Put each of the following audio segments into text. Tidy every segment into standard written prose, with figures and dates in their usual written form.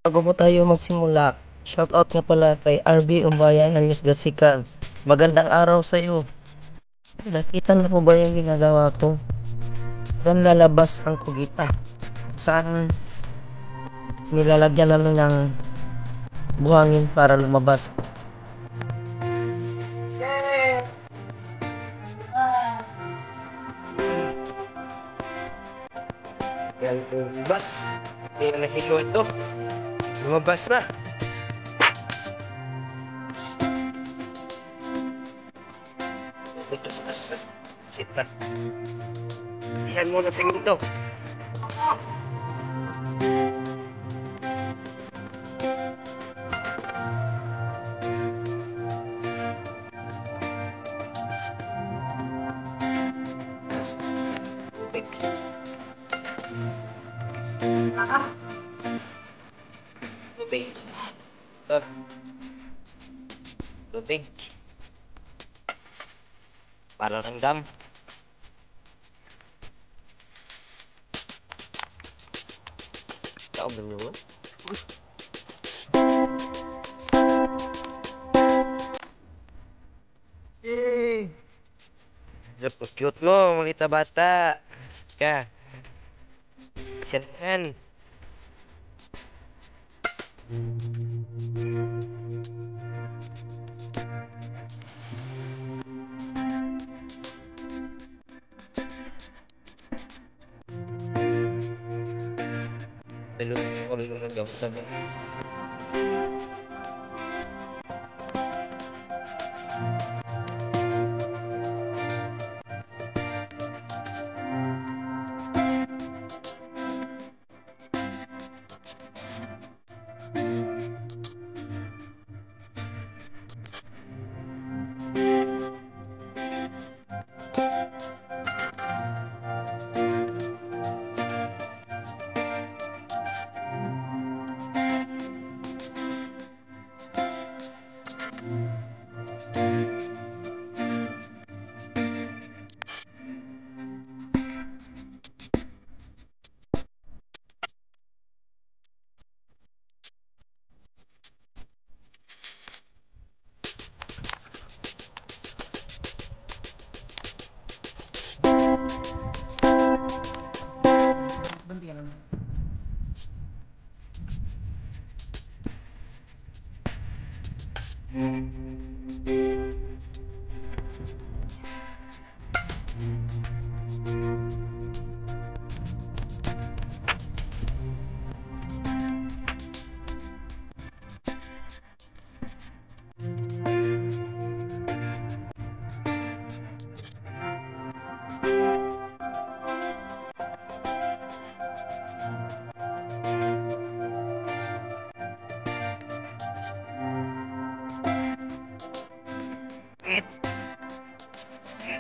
Bago po tayo magsimula, shoutout nga pala kay RB Umbayan alias Gasikan. Magandang araw sa iyo. Nakita na po ba yung ginagawa ko? Doon lalabas ang kugita. Saan nilalagyan namin ng buhangin para lumabas. Yan lumabas. Hindi na nakishow ito. Lumabas na. Sit na. Yan mo na siminto. Tubig. Tubig. Tubig. Para ng dam. Tao ganyan. Yay! Cute mo, malita bata. Ka. Siyan. Dalawang ulit ng gamit sabi.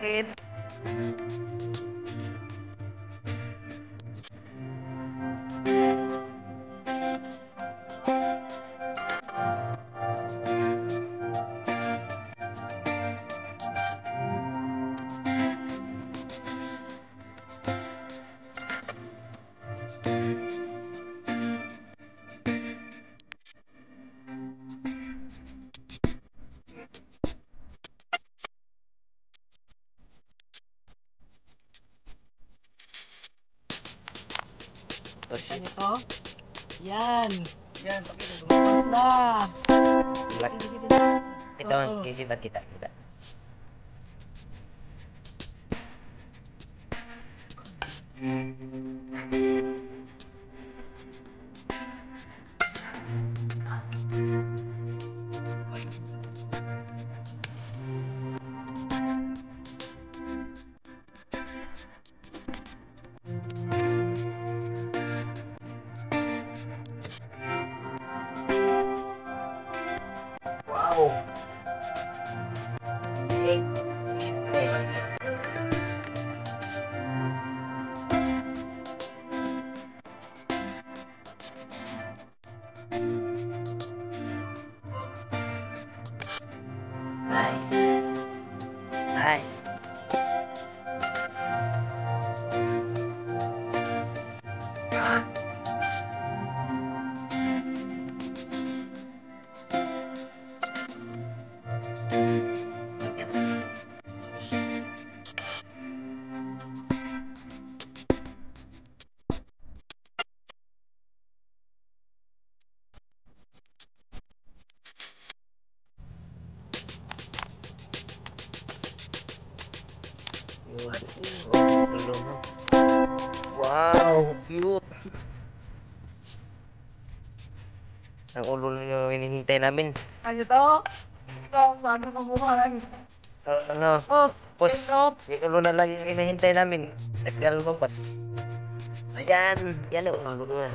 It. Ano to? Yan! Yan, lumabas na! Ito, kisibat kita. Wow! Nice. Nice. Wow, cute. Ang ulo yung hinihintay namin. Ano to? Ito, paano mabuhay? Ano? Boss, Pos, ito. yung ulo na lang yung hinihintay namin. Nagkalo mo, pas. Ayan, yan o. Ulo na.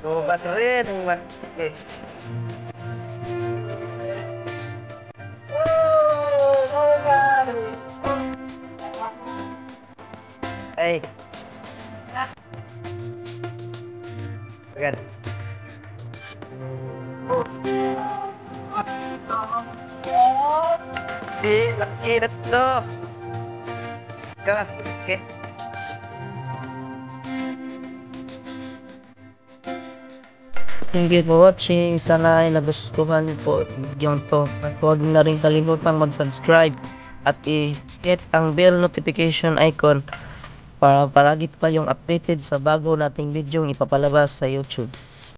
Lumabas rin. Okay. Ay. Agad. Laki na to. Okay. Thank you for watching. Sana ay nagustuhan niyo po yung to. At huwag na rin kalimutang mag-subscribe at i-hit ang bell notification icon para palagi pa yung updated sa bago nating video ipapalabas sa YouTube.